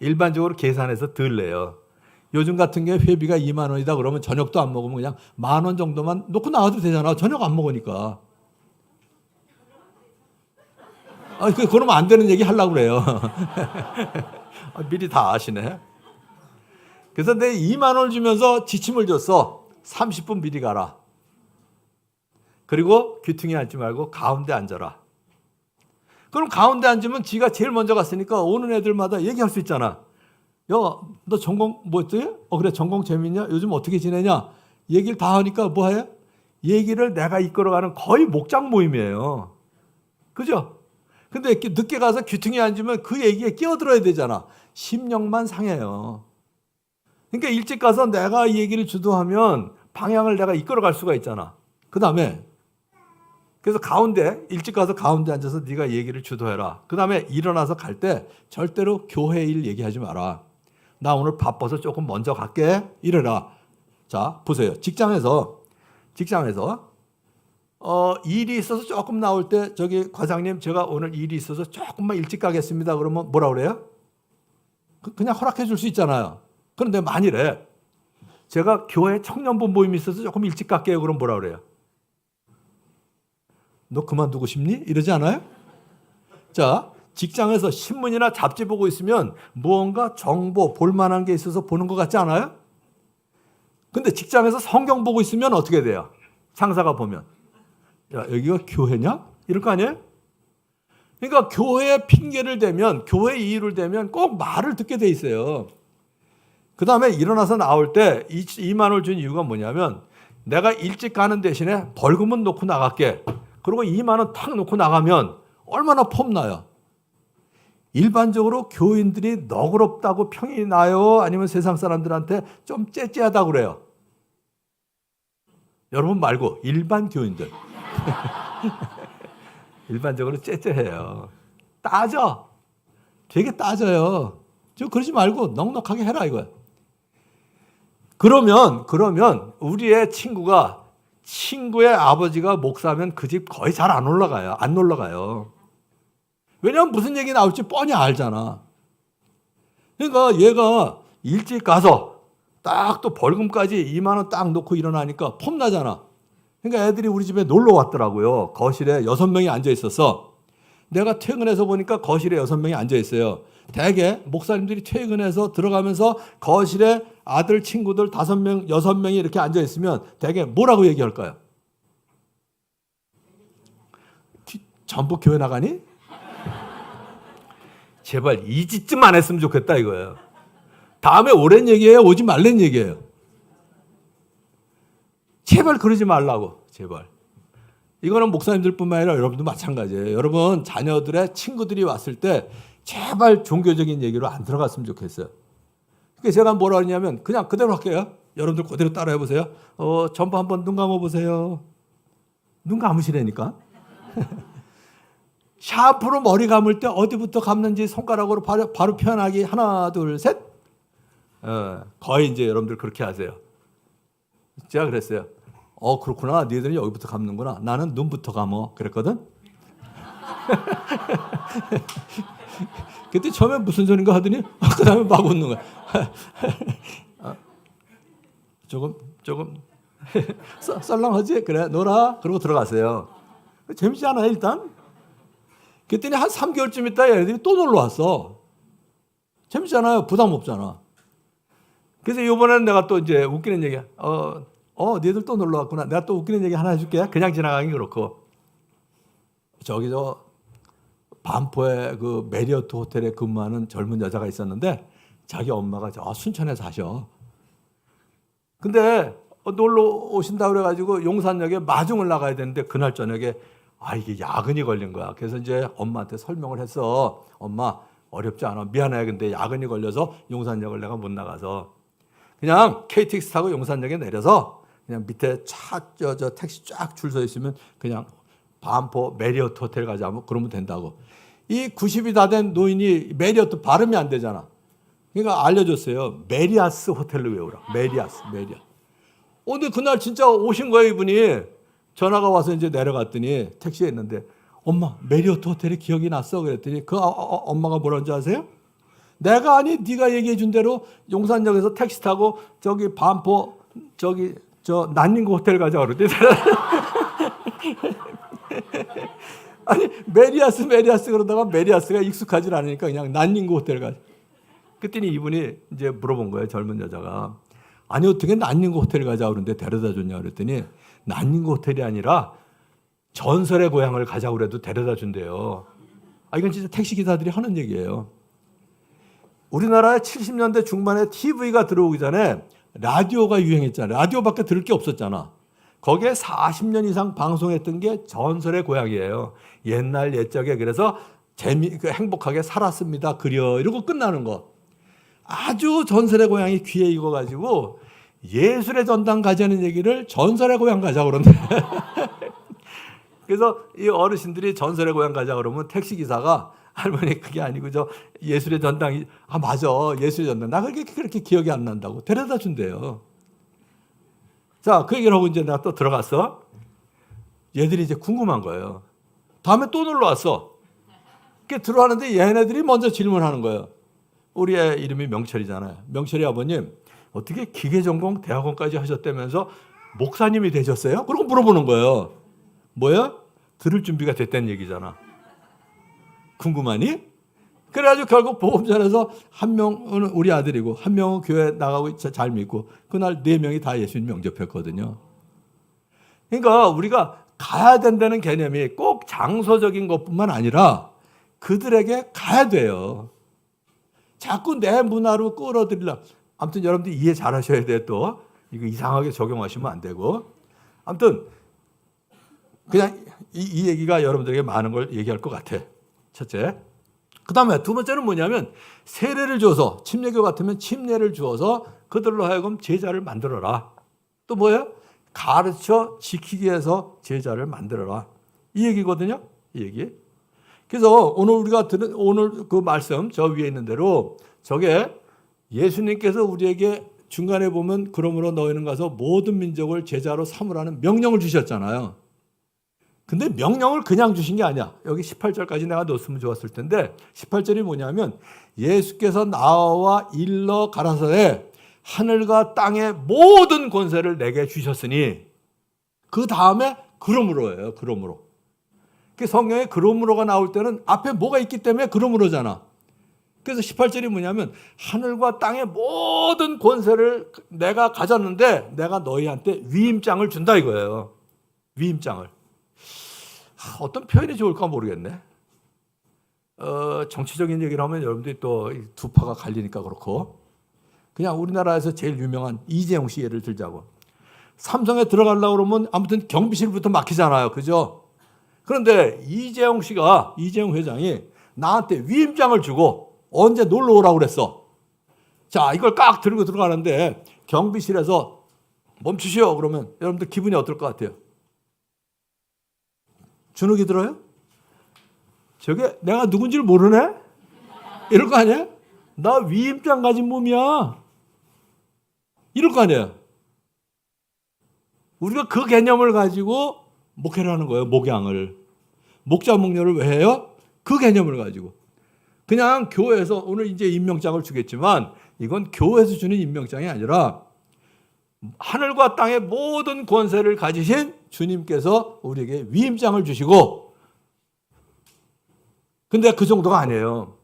일반적으로 계산해서 덜 내요. 요즘 같은 경우에 회비가 2만 원이다 그러면 저녁도 안 먹으면 그냥 10,000원 정도만 놓고 나와도 되잖아. 저녁 안 먹으니까. 그러면 안 되는 얘기 하려고 그래요. 미리 다 아시네. 그래서 내 2만 원을 주면서 지침을 줬어. 30분 미리 가라. 그리고 귀퉁이에 앉지 말고 가운데 앉아라. 그럼 가운데 앉으면 지가 제일 먼저 갔으니까 오는 애들마다 얘기할 수 있잖아. 야, 너 전공 뭐였지? 그래, 전공 재밌냐? 요즘 어떻게 지내냐? 얘기를 다 하니까 뭐 해? 얘기를 내가 이끌어가는 거의 목장 모임이에요. 그죠? 근데 이렇게 늦게 가서 귀퉁이에 앉으면 그 얘기에 끼어들어야 되잖아. 심령만 상해요. 그러니까 일찍 가서 내가 이 얘기를 주도하면 방향을 내가 이끌어갈 수가 있잖아. 그 다음에 그래서 일찍 가서 가운데 앉아서 네가 얘기를 주도해라. 그 다음에 일어나서 갈 때 절대로 교회 일 얘기하지 마라. 나 오늘 바빠서 조금 먼저 갈게. 이래라. 자, 보세요. 직장에서 일이 있어서 조금 나올 때 저기 과장님 제가 오늘 일이 있어서 조금만 일찍 가겠습니다. 그러면 뭐라 그래요? 그냥 허락해 줄 수 있잖아요. 그런데 만일에 제가 교회 청년부 모임이 있어서 조금 일찍 갈게요. 그럼 뭐라 그래요? 너 그만두고 싶니? 이러지 않아요? 자, 직장에서 신문이나 잡지 보고 있으면 무언가 정보 볼만한 게 있어서 보는 것 같지 않아요? 근데 직장에서 성경 보고 있으면 어떻게 돼요? 상사가 보면 야, 여기가 교회냐? 이럴 거 아니에요? 그러니까 교회에 핑계를 대면, 교회 이유를 대면 꼭 말을 듣게 돼 있어요. 그 다음에 일어나서 나올 때 2만 원을 준 이유가 뭐냐면 내가 일찍 가는 대신에 벌금은 놓고 나갈게. 그리고 2만 원 탁 놓고 나가면 얼마나 폼나요? 일반적으로 교인들이 너그럽다고 평이 나요? 아니면 세상 사람들한테 좀 째째하다고 그래요? 여러분 말고 일반 교인들. 일반적으로 째째해요. 따져. 되게 따져요. 좀 그러지 말고 넉넉하게 해라 이거야. 그러면 우리의 친구의 아버지가 목사면 그 집 거의 잘 안 올라가요. 안 올라가요. 왜냐하면 무슨 얘기 나올지 뻔히 알잖아. 그러니까 얘가 일찍 가서 딱 또 벌금까지 2만 원 딱 놓고 일어나니까 폼나잖아. 그러니까 애들이 우리 집에 놀러 왔더라고요. 거실에 6명이 앉아 있었어. 내가 퇴근해서 보니까 거실에 6명이 앉아 있어요. 대개 목사님들이 퇴근해서 들어가면서 거실에 아들 친구들 5명, 6명이 이렇게 앉아 있으면 대개 뭐라고 얘기할까요? 전부 교회 나가니? 제발 이 짓좀 안 했으면 좋겠다 이거예요. 다음에 오랜 얘기예요? 오지 말란 얘기예요? 제발 그러지 말라고. 제발. 이거는 목사님들뿐만 아니라 여러분도 마찬가지예요. 여러분 자녀들의 친구들이 왔을 때 제발 종교적인 얘기로 안 들어갔으면 좋겠어요. 그러니까 제가 뭐라 하냐면 그냥 그대로 할게요. 여러분들 그대로 따라해 보세요. 전부 한번 눈 감아보세요. 눈 감으시라니까. 샤프로 머리 감을 때 어디부터 감는지 손가락으로 바로 표현하기 하나 둘 셋. 거의 이제 여러분들 그렇게 하세요. 제가 그랬어요. 그렇구나. 너희들은 여기부터 감는구나. 나는 눈부터 감어. 그랬거든. 그때 처음에 무슨 소린가 하더니 그 다음에 막 웃는 거야. 조금 썰렁하지? 그래 놀아. 그러고 들어가세요. 재밌지 않아요 일단? 그랬더니 한 3개월쯤 있다 얘네들이 또 놀러 왔어. 재밌잖아요. 부담 없잖아. 그래서 이번에는 내가 또 이제 웃기는 얘기야. 너희들 또 놀러 왔구나. 내가 또 웃기는 얘기 하나 해줄게. 그냥 지나가긴 그렇고. 저기 반포에 그 메리어트 호텔에 근무하는 젊은 여자가 있었는데 자기 엄마가 저 순천에 사셔. 근데 놀러 오신다 그래가지고 용산역에 마중을 나가야 되는데 그날 저녁에 이게 야근이 걸린 거야. 그래서 이제 엄마한테 설명을 했어. 엄마 어렵지 않아. 미안해. 근데 야근이 걸려서 용산역을 내가 못 나가서 그냥 KTX 타고 용산역에 내려서 그냥 밑에 저 택시 쫙 줄 서 있으면 그냥 반포 메리어트 호텔 가자. 뭐 그러면 된다고. 이 90이 다 된 노인이 메리어트 발음이 안 되잖아. 그러니까 알려줬어요. 메리아스 호텔로 외우라. 메리아스. 근데 그날 진짜 오신 거예요, 이분이. 전화가 와서 이제 내려갔더니 택시에 있는데 엄마 메리어트 호텔이 기억이 났어. 그랬더니 그 엄마가 뭐라는지 아세요? 내가 아니 네가 얘기해 준 대로 용산역에서 택시 타고 저기 반포 저 난닝구 호텔 가자 그러더니 아니 메리아스 그러다가 메리아스가 익숙하지 않으니까 그냥 난닝구 호텔 가자. 그랬더니 이분이 이제 물어본 거예요. 젊은 여자가. 아니 어떻게 난닝구 호텔 가자 그러는데 데려다 줬냐 그랬더니 난닝구 호텔이 아니라 전설의 고향을 가자고 그래도 데려다 준대요. 이건 진짜 택시기사들이 하는 얘기예요. 우리나라에 70년대 중반에 TV가 들어오기 전에 라디오가 유행했잖아요. 라디오밖에 들을 게 없었잖아. 거기에 40년 이상 방송했던 게 전설의 고향이에요. 옛날 옛적에 그래서 행복하게 살았습니다. 그려 이러고 끝나는 거. 아주 전설의 고향이 귀에 익어가지고 예술의 전당 가자는 얘기를 전설의 고향 가자 그러는데 그래서 이 어르신들이 전설의 고향 가자 그러면 택시기사가 할머니 그게 아니고 저 예술의 전당이 맞아 예술의 전당 나 그렇게 기억이 안 난다고 데려다 준대요. 자, 그 얘기를 하고 이제 내가 또 들어갔어. 얘들이 이제 궁금한 거예요. 다음에 또 놀러 왔어. 그게 들어왔는데 얘네들이 먼저 질문하는 거예요. 우리 애 이름이 명철이잖아요. 명철이 아버님 어떻게 기계전공 대학원까지 하셨다면서 목사님이 되셨어요? 그러고 물어보는 거예요. 뭐야? 들을 준비가 됐다는 얘기잖아. 궁금하니? 그래가지고 결국 보험전에서 한 명은 우리 아들이고 한 명은 교회 나가고 잘 믿고 그날 4명이 다 예수님 영접했거든요. 그러니까 우리가 가야 된다는 개념이 꼭 장소적인 것뿐만 아니라 그들에게 가야 돼요. 자꾸 내 문화로 끌어들이려. 아무튼 여러분들 이해 잘 하셔야 돼. 또 이거 이상하게 적용하시면 안 되고. 아무튼 그냥 이 얘기가 여러분들에게 많은 걸 얘기할 것 같아. 첫째. 그 다음에 두 번째는 뭐냐면 세례를 줘서 침례교 같으면 침례를 주어서 그들로 하여금 제자를 만들어라. 또 뭐예요? 가르쳐 지키기 위해서 제자를 만들어라. 이 얘기거든요. 이 얘기. 그래서 오늘 우리가 들은 오늘 그 말씀 저 위에 있는 대로 저게 예수님께서 우리에게 중간에 보면 그러므로 너희는 가서 모든 민족을 제자로 삼으라는 명령을 주셨잖아요. 근데 명령을 그냥 주신 게 아니야. 여기 18절까지 내가 넣었으면 좋았을 텐데 18절이 뭐냐면 예수께서 나와 일러 가라사대 하늘과 땅의 모든 권세를 내게 주셨으니 그 다음에 그러므로예요. 그러므로. 그 성경에 그러므로가 나올 때는 앞에 뭐가 있기 때문에 그러므로잖아. 그래서 18절이 뭐냐면 하늘과 땅의 모든 권세를 내가 가졌는데 내가 너희한테 위임장을 준다 이거예요. 위임장을. 어떤 표현이 좋을까 모르겠네. 정치적인 얘기를 하면 여러분들이 또 두 파가 갈리니까 그렇고 그냥 우리나라에서 제일 유명한 이재용 씨 예를 들자고. 삼성에 들어가려고 그러면 아무튼 경비실부터 막히잖아요. 그죠? 그런데 이재용 회장이 나한테 위임장을 주고 언제 놀러 오라고 그랬어. 자, 이걸 깍 들고 들어가는데 경비실에서 멈추시오. 그러면 여러분들 기분이 어떨 것 같아요? 주눅이 들어요? 저게 내가 누군지를 모르네? 이럴 거 아니야? 나 위임장 가진 몸이야. 이럴 거 아니에요? 우리가 그 개념을 가지고 목회를 하는 거예요. 목양을. 목자 목녀를 왜 해요? 그 개념을 가지고. 그냥 교회에서 오늘 이제 임명장을 주겠지만 이건 교회에서 주는 임명장이 아니라 하늘과 땅의 모든 권세를 가지신 주님께서 우리에게 위임장을 주시고, 근데 그 정도가 아니에요.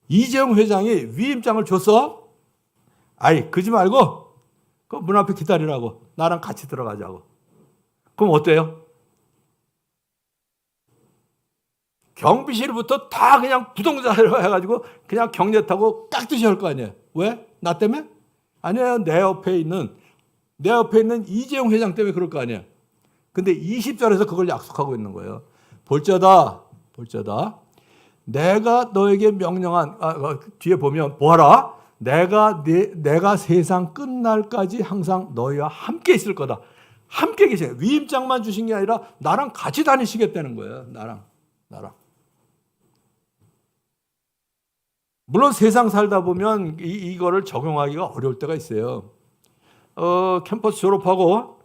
이재용 회장이 위임장을 줬어? 아이, 그러지 말고 그 문 앞에 기다리라고, 나랑 같이 들어가자고. 그럼 어때요? 경비실부터 다 그냥 부동자로 해가지고 그냥 경례 타고 깍듯이 할 거 아니에요. 왜? 나 때문에? 아니에요. 내 옆에 있는 이재용 회장 때문에 그럴 거 아니에요. 근데 20절에서 그걸 약속하고 있는 거예요. 볼자다. 내가 너에게 명령한, 뒤에 보면 보아라. 내가 세상 끝날까지 항상 너희와 함께 있을 거다. 함께 계세요. 위임장만 주신 게 아니라 나랑 같이 다니시겠다는 거예요. 나랑. 물론 세상 살다 보면 이거를 적용하기가 어려울 때가 있어요. 캠퍼스 졸업하고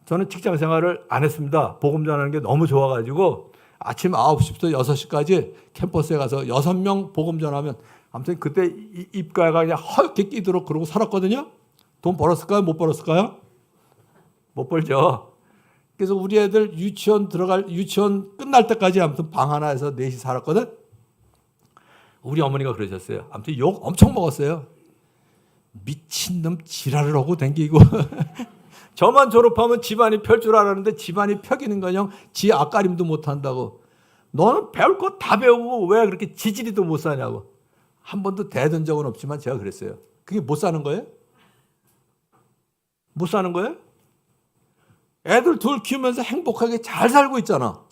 저는 직장 생활을 안 했습니다. 복음 전하는 게 너무 좋아가지고 아침 9시부터 6시까지 캠퍼스에 가서 6명 복음 전하면, 아무튼 그때 입가가 그냥 허옇게 끼도록 그러고 살았거든요. 돈 벌었을까요? 못 벌었을까요? 못 벌죠. 그래서 우리 애들 유치원 끝날 때까지 아무튼 방 하나에서 넷이 살았거든. 우리 어머니가 그러셨어요. 아무튼 욕 엄청 먹었어요. 미친놈 지랄을 하고 댕기고. 저만 졸업하면 집안이 펼 줄 알았는데 집안이 펴기는커녕 지 앞가림도 못한다고. 너는 배울 거 다 배우고 왜 그렇게 지지리도 못 사냐고. 한 번도 대든 적은 없지만 제가 그랬어요. 그게 못 사는 거예요? 못 사는 거예요? 애들 둘 키우면서 행복하게 잘 살고 있잖아.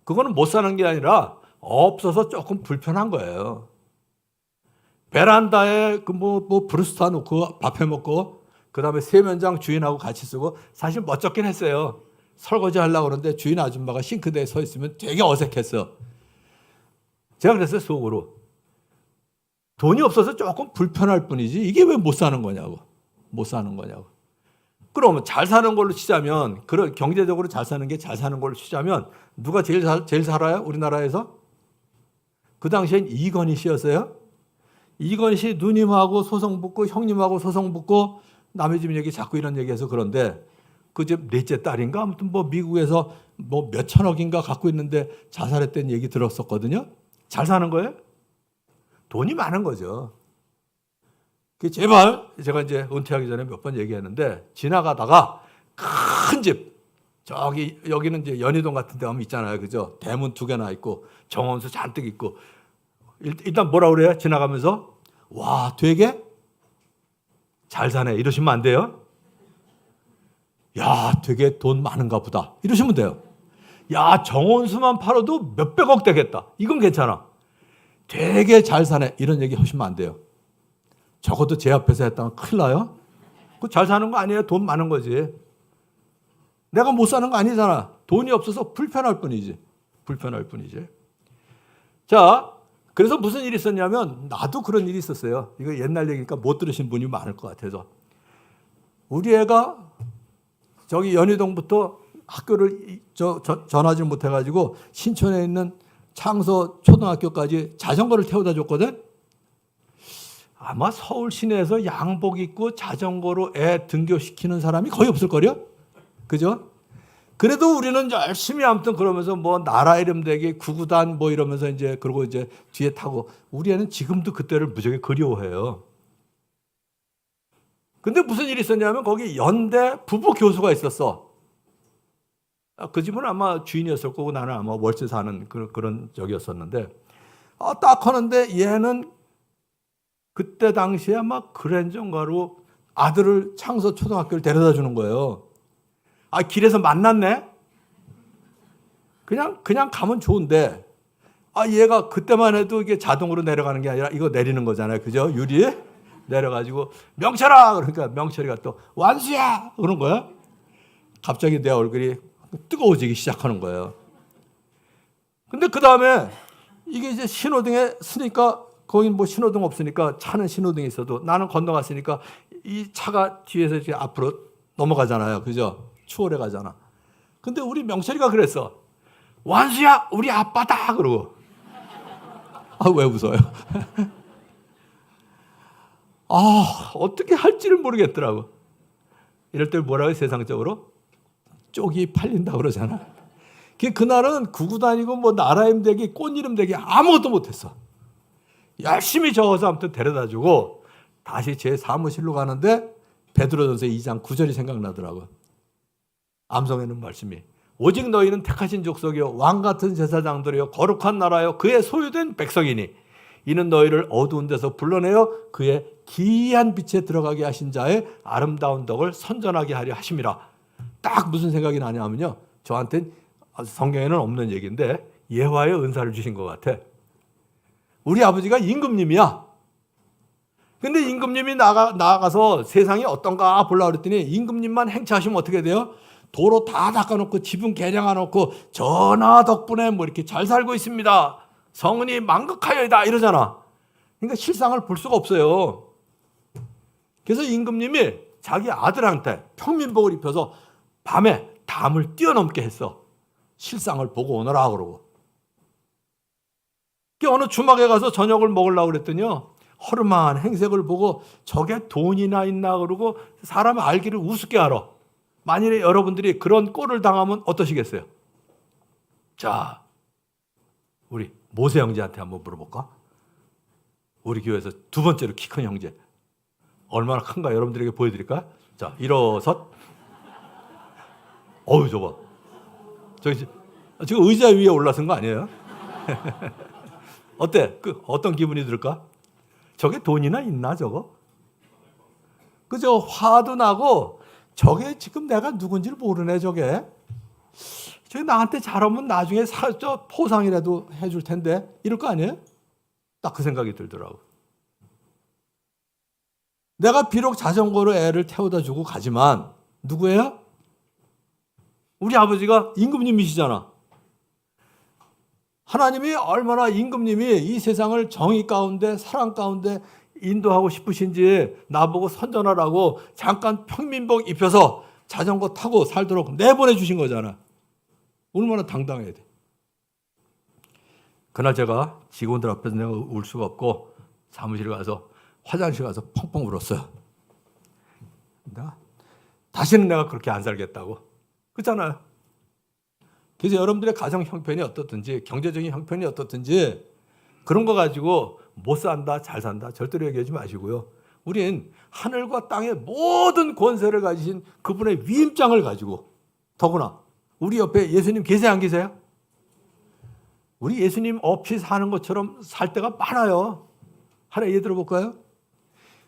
그거는 못 사는 게 아니라 없어서 조금 불편한 거예요. 베란다에 브루스타 놓고 밥해 먹고, 그 다음에 세면장 주인하고 같이 쓰고, 사실 멋쩍긴 했어요. 설거지 하려고 그러는데 주인 아줌마가 싱크대에 서 있으면 되게 어색했어. 제가 그랬어요, 속으로. 돈이 없어서 조금 불편할 뿐이지 이게 왜 못 사는 거냐고. 그러면 잘 사는 걸로 치자면, 그런 경제적으로 잘 사는 게 잘 사는 걸로 치자면 누가 제일 살아요? 우리나라에서? 그 당시엔 이건희 씨였어요. 이건희 씨 누님하고 소송 붙고 형님하고 소송 붙고 남의 집 얘기 자꾸 이런 얘기해서 그런데, 그 집 넷째 딸인가 아무튼 미국에서 몇 천억인가 갖고 있는데 자살했다는 얘기 들었었거든요. 잘 사는 거예요? 돈이 많은 거죠. 제발, 제가 이제 은퇴하기 전에 몇 번 얘기했는데, 지나가다가 큰 집, 여기는 이제 연희동 같은 데 가면 있잖아요. 그죠? 대문 2개나 있고, 정원수 잔뜩 있고. 일단 뭐라 그래요? 지나가면서, 와, 되게 잘 사네. 이러시면 안 돼요? 야, 되게 돈 많은가 보다. 이러시면 돼요. 야, 정원수만 팔아도 몇백억 되겠다. 이건 괜찮아. 되게 잘 사네. 이런 얘기 하시면 안 돼요. 적어도 제 앞에서 했다면 큰일 나요. 그 잘 사는 거 아니에요. 돈 많은 거지. 내가 못 사는 거 아니잖아. 돈이 없어서 불편할 뿐이지. 자, 그래서 무슨 일이 있었냐면, 나도 그런 일이 있었어요. 이거 옛날 얘기니까 못 들으신 분이 많을 것 같아서. 우리 애가 저기 연희동부터 학교를 전하지 못해가지고 신촌에 있는 창서 초등학교까지 자전거를 태워다 줬거든. 아마 서울 시내에서 양복 입고 자전거로 애 등교시키는 사람이 거의 없을걸요? 그죠? 그래도 우리는 열심히 아무튼 그러면서 나라 이름 되게 구구단 이러면서 이제 그러고 이제 뒤에 타고, 우리 애는 지금도 그때를 무지하게 그리워해요. 근데 무슨 일이 있었냐면 거기 연대 부부 교수가 있었어. 그 집은 아마 주인이었을 거고 나는 아마 월세 사는 그런 적이었었는데, 딱 하는데 얘는 그때 당시에 아마 그랜저인가로 아들을 창서 초등학교를 데려다 주는 거예요. 길에서 만났네? 그냥 가면 좋은데, 얘가 그때만 해도 이게 자동으로 내려가는 게 아니라 이거 내리는 거잖아요. 그죠? 유리 내려가지고, 명철아! 그러니까 명철이가 또, 완수야! 그런 거야. 갑자기 내 얼굴이 뜨거워지기 시작하는 거예요. 근데 그 다음에 이게 이제 신호등에 서니까, 거긴 신호등 없으니까 차는 신호등이 있어도 나는 건너갔으니까 이 차가 뒤에서 이제 앞으로 넘어가잖아요. 그죠? 추월해 가잖아. 근데 우리 명철이가 그랬어. 완수야, 우리 아빠다! 그러고. 왜 웃어요? 어떻게 할지를 모르겠더라고. 이럴 때 뭐라고 세상적으로? 쪽이 팔린다고 그러잖아. 그날은 구구 다니고 뭐 나라 이름 대기, 꽃 이름 대기 아무것도 못했어. 열심히 적어서 아무튼 데려다주고 다시 제 사무실로 가는데 베드로전서 2장 9절이 생각나더라고. 암송에는 말씀이 오직 너희는 택하신 족속이요 왕 같은 제사장들이요 거룩한 나라요 그의 소유된 백성이니 이는 너희를 어두운 데서 불러내어 그의 기이한 빛에 들어가게 하신 자의 아름다운 덕을 선전하게 하려 하심이라. 딱 무슨 생각이 나냐면요, 저한테는 성경에는 없는 얘기인데 예화의 은사를 주신 것 같아. 우리 아버지가 임금님이야. 근데 임금님이 나가서 세상이 어떤가 보려고 그랬더니 임금님만 행차하시면 어떻게 돼요? 도로 다 닦아놓고 지붕 개량해놓고 전하 덕분에 뭐 이렇게 잘 살고 있습니다. 성은이 만극하여이다 이러잖아. 그러니까 실상을 볼 수가 없어요. 그래서 임금님이 자기 아들한테 평민복을 입혀서 밤에 담을 뛰어넘게 했어. 실상을 보고 오너라 그러고. 어느 주막에 가서 저녁을 먹으려고 그랬더니요, 허름한 행색을 보고 저게 돈이나 있나 그러고 사람의 알기를 우습게 알아. 만일에 여러분들이 그런 꼴을 당하면 어떠시겠어요? 자, 우리 모세 형제한테 한번 물어볼까? 우리 교회에서 두 번째로 키 큰 형제. 얼마나 큰가 여러분들에게 보여드릴까요? 자, 일어섰. 어우, 저거. 저기 지금 의자 위에 올라선 거 아니에요? 어때? 어떤 기분이 들까? 저게 돈이나 있나 저거? 그죠? 화도 나고 저게 지금 내가 누군지를 모르네 저게. 저게 나한테 잘하면 나중에 저 포상이라도 해줄 텐데 이럴 거 아니에요? 딱 그 생각이 들더라고. 내가 비록 자전거로 애를 태워다 주고 가지만 누구예요? 우리 아버지가 임금님이시잖아. 하나님이 얼마나 임금님이 이 세상을 정의 가운데 사랑 가운데 인도하고 싶으신지 나보고 선전하라고 잠깐 평민복 입혀서 자전거 타고 살도록 내보내 주신 거잖아. 얼마나 당당해야 돼. 그날 제가 직원들 앞에서 내가 울 수가 없고 사무실에 가서 화장실 가서 펑펑 울었어요. 다시는 내가 그렇게 안 살겠다고. 그렇잖아요. 그래서 여러분들의 가정 형편이 어떻든지 경제적인 형편이 어떻든지 그런 거 가지고 못 산다 잘 산다 절대로 얘기하지 마시고요. 우린 하늘과 땅의 모든 권세를 가지신 그분의 위임장을 가지고, 더구나 우리 옆에 예수님 계세요 안 계세요? 우리 예수님 없이 사는 것처럼 살 때가 많아요. 하나 예를 들어볼까요?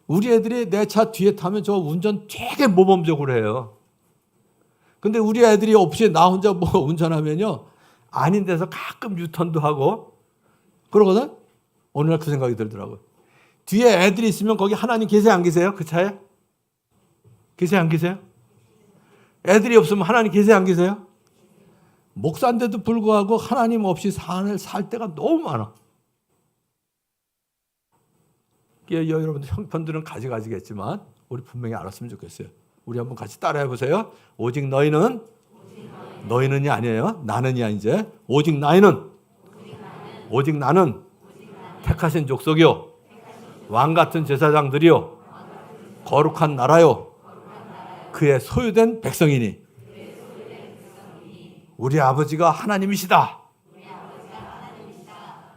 우리 애들이 내 차 뒤에 타면 저 운전 되게 모범적으로 해요. 근데 우리 애들이 없이 나 혼자 뭐 운전하면요, 아닌 데서 가끔 유턴도 하고 그러거든. 어느 날 그 생각이 들더라고요. 뒤에 애들이 있으면 거기 하나님 계세요 안 계세요? 그 차에? 계세요 안 계세요? 애들이 없으면 하나님 계세요 안 계세요? 목사인데도 불구하고 하나님 없이 살 때가 너무 많아. 여러분들 형편들은 가지가지겠지만 우리 분명히 알았으면 좋겠어요. 우리 한번 같이 따라해 보세요. 오직 너희는, 너희는이 아니에요. 나는이야 이제. 오직 나는 택하신 족속이요 왕 같은 제사장들이요 거룩한 나라요 그의 소유된 백성이니 우리 아버지가 하나님이시다.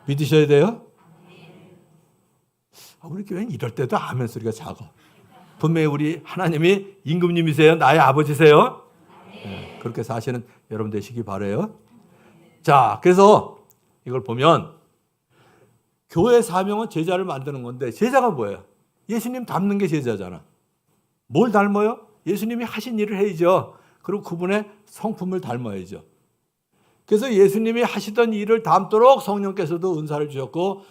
믿으셔야 돼요. 우리 교회는 이럴 때도 아멘 소리가 작아. 분명히 우리 하나님이 임금님이세요. 나의 아버지세요. 네, 그렇게 사시는 여러분 되시기 바라요. 자, 그래서 이걸 보면 교회 사명은 제자를 만드는 건데 제자가 뭐예요? 예수님 닮는 게 제자잖아. 뭘 닮아요? 예수님이 하신 일을 해야죠. 그리고 그분의 성품을 닮아야죠. 그래서 예수님이 하시던 일을 닮도록 성령께서도 은사를 주셨고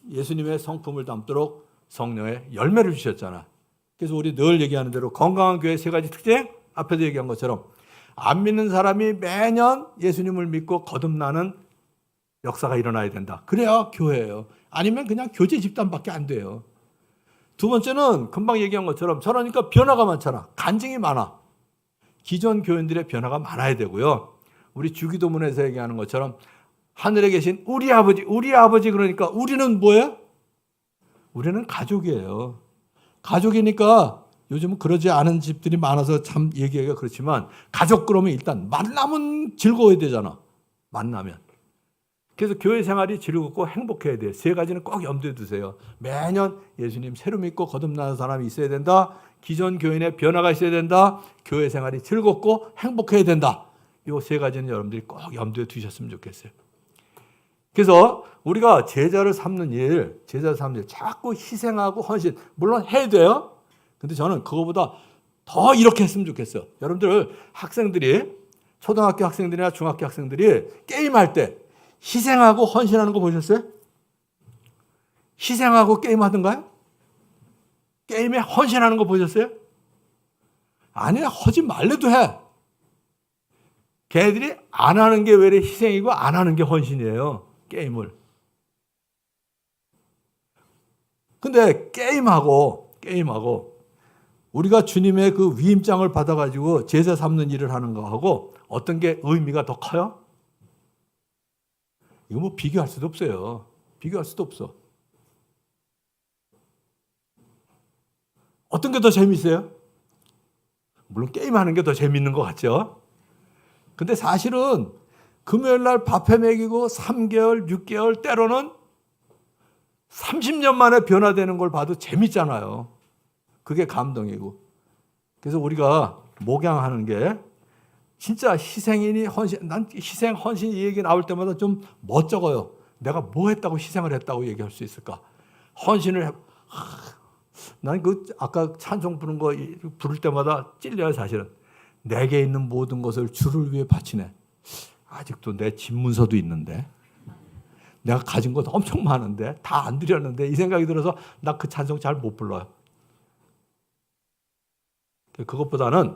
예수님의 성품을 담도록 성령의 열매를 주셨잖아. 그래서 우리 늘 얘기하는 대로 건강한 교회 세 가지 특징, 앞에도 얘기한 것처럼 안 믿는 사람이 매년 예수님을 믿고 거듭나는 역사가 일어나야 된다. 그래야 교회예요. 아니면 그냥 교제 집단밖에 안 돼요. 두 번째는 금방 얘기한 것처럼 저러니까 변화가 많잖아. 간증이 많아. 기존 교인들의 변화가 많아야 되고요. 우리 주기도문에서 얘기하는 것처럼 하늘에 계신 우리 아버지 그러니까 우리는 뭐예요? 우리는 가족이에요. 가족이니까 요즘은 그러지 않은 집들이 많아서 참 얘기하기가 그렇지만 가족 그러면 일단 만나면 즐거워야 되잖아. 만나면. 그래서 교회 생활이 즐겁고 행복해야 돼요. 세 가지는 꼭 염두에 두세요. 매년 예수님 새로 믿고 거듭나는 사람이 있어야 된다. 기존 교인의 변화가 있어야 된다. 교회 생활이 즐겁고 행복해야 된다. 이 세 가지는 여러분들이 꼭 염두에 두셨으면 좋겠어요. 그래서 우리가 제자를 삼는 일 자꾸 희생하고 헌신 물론 해야 돼요. 근데 저는 그거보다 더 이렇게 했으면 좋겠어요. 여러분들 학생들이 초등학교 학생들이나 중학교 학생들이 게임할 때 희생하고 헌신하는 거 보셨어요? 희생하고 게임하던가요? 게임에 헌신하는 거 보셨어요? 아니, 하지 말래도 해. 걔들이 안 하는 게 왜 희생이고 안 하는 게 헌신이에요. 게임을. 근데 게임하고 우리가 주님의 그 위임장을 받아가지고 제자 삼는 일을 하는 거하고 어떤 게 의미가 더 커요? 이거 뭐 비교할 수도 없어요. 비교할 수도 없어. 어떤 게 더 재밌어요? 물론 게임하는 게 더 재밌는 것 같죠? 근데 사실은 금요일 날 밥해 먹이고 3개월, 6개월 때로는 30년 만에 변화되는 걸 봐도 재밌잖아요. 그게 감동이고. 그래서 우리가 목양하는 게 진짜 희생이니 헌신, 난 희생, 헌신 이 얘기 나올 때마다 좀 멋쩍어요. 내가 뭐 했다고 희생을 했다고 얘기할 수 있을까? 헌신을 난 그 아까 찬송 부른 거 부를 때마다 찔려요, 사실은. 내게 있는 모든 것을 주를 위해 바치네. 아직도 내 집문서도 있는데. 내가 가진 것 엄청 많은데 다 안 드렸는데 이 생각이 들어서 나 그 찬송 잘 못 불러요. 그것보다는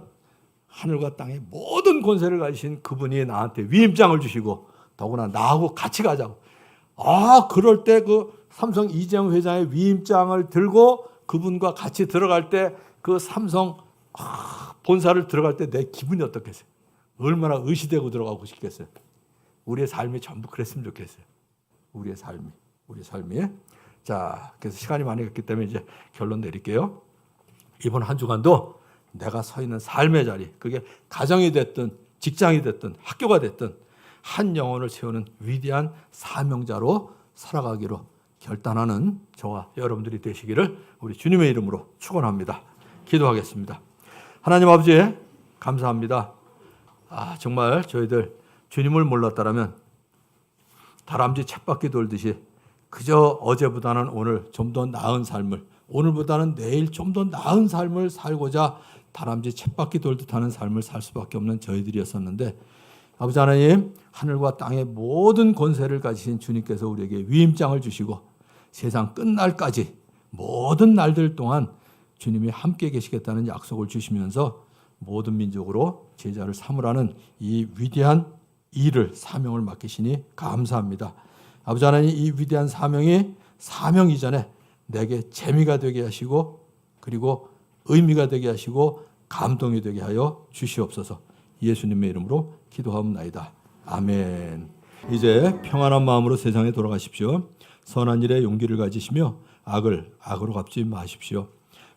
하늘과 땅의 모든 권세를 가지신 그분이 나한테 위임장을 주시고 더구나 나하고 같이 가자고. 그럴 때 그 삼성 이재용 회장의 위임장을 들고 그분과 같이 들어갈 때 그 삼성 본사를 들어갈 때 내 기분이 어떻겠어요? 얼마나 의시되고 들어가고 싶겠어요? 우리의 삶이 전부 그랬으면 좋겠어요. 우리의 삶이. 자, 그래서 시간이 많이 갔기 때문에 이제 결론 내릴게요. 이번 한 주간도 내가 서 있는 삶의 자리, 그게 가정이 됐든 직장이 됐든 학교가 됐든 한 영혼을 세우는 위대한 사명자로 살아가기로 결단하는 저와 여러분들이 되시기를 우리 주님의 이름으로 축원합니다. 기도하겠습니다. 하나님 아버지 감사합니다. 정말 저희들 주님을 몰랐다라면 다람쥐 쳇바퀴 돌듯이 그저 어제보다는 오늘 좀 더 나은 삶을, 오늘보다는 내일 좀 더 나은 삶을 살고자 다람쥐 쳇바퀴 돌듯 하는 삶을 살 수밖에 없는 저희들이었었는데 아버지 하나님, 하늘과 땅의 모든 권세를 가지신 주님께서 우리에게 위임장을 주시고 세상 끝날까지 모든 날들 동안 주님이 함께 계시겠다는 약속을 주시면서 모든 민족으로 제자를 삼으라는 이 위대한 일을, 사명을 맡기시니 감사합니다. 아버지 하나님, 이 위대한 사명이 사명 이전에 내게 재미가 되게 하시고 그리고 의미가 되게 하시고 감동이 되게 하여 주시옵소서. 예수님의 이름으로 기도하옵나이다. 아멘. 이제 평안한 마음으로 세상에 돌아가십시오. 선한 일에 용기를 가지시며 악을 악으로 갚지 마십시오.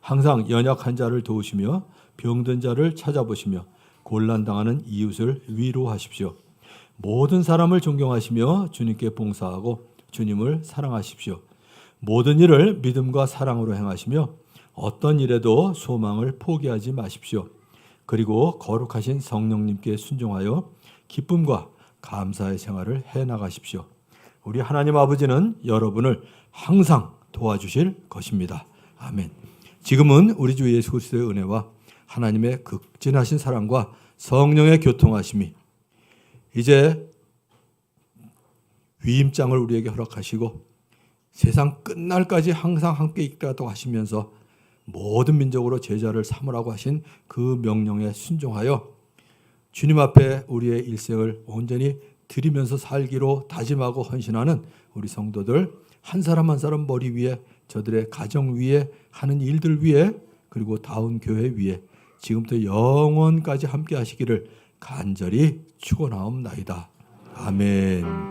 항상 연약한 자를 도우시며 병든 자를 찾아보시며 곤란당하는 이웃을 위로하십시오. 모든 사람을 존경하시며 주님께 봉사하고 주님을 사랑하십시오. 모든 일을 믿음과 사랑으로 행하시며 어떤 일에도 소망을 포기하지 마십시오. 그리고 거룩하신 성령님께 순종하여 기쁨과 감사의 생활을 해나가십시오. 우리 하나님 아버지는 여러분을 항상 도와주실 것입니다. 아멘. 지금은 우리 주 예수 그리스도의 은혜와 하나님의 극진하신 사랑과 성령의 교통하심이 이제 위임장을 우리에게 허락하시고 세상 끝날까지 항상 함께 있다고 하시면서 모든 민족으로 제자를 삼으라고 하신 그 명령에 순종하여 주님 앞에 우리의 일생을 온전히 드리면서 살기로 다짐하고 헌신하는 우리 성도들 한 사람 한 사람 머리 위에 저들의 가정 위에 하는 일들 위에 그리고 다운 교회 위에 지금부터 영원까지 함께 하시기를 간절히 축원하옵나이다. 아멘.